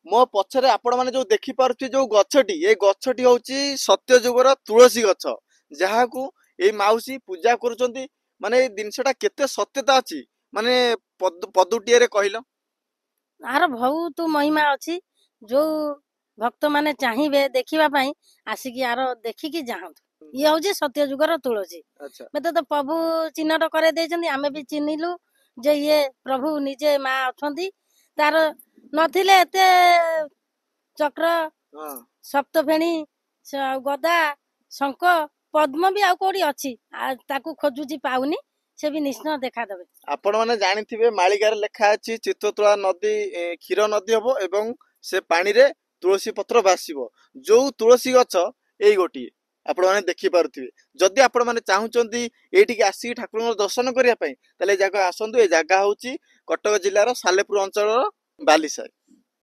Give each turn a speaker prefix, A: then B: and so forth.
A: मो पछरे आपण माने जो देखि पारुछि जो गछटी ए गछटी होउछि सत्य जुगर तुलसी गछ जहाकू ए माउसी पूजा करूछंती माने ए दिनसटा केते सत्यता अछि माने पदुटिए रे कहिलो।
B: आर बहुत महिमा अच्छी जो भक्त माने चाहिए देखा आसिकी आर देखिकी जाहतु ये हूँ सत्य जुगर तुलसी
A: अच्छा
B: मत तो प्रभु चिन्हट कर आम भी चिन्हलु जे ये प्रभु निजे माँ अच्छा तार नथिले एते चक्र
A: हाँ
B: सप्तफेणी गदा शंख पद्म भी आउ कोड़ी अच्छी ताकू खोजुची पाउनी से भी निश्चय देखा देबे।
A: आपण माने जानिथिबे माळिगार लेखा अछि चित्ततोळा नदी क्षीर नदी हबो एवं से पानी रे तुलसी पत्र भासिबो जो तुलसी गछ एई गोटी आपण माने देखि पारुथिबे। जदि आपण माने चाहुचंती एटिके आसी ठाकुरଙ୍କ दर्शन करिया पई तले जागा आसंतु ए जागा होउची कटक जिल्लार सालेपुर अंचलर बालिसाई।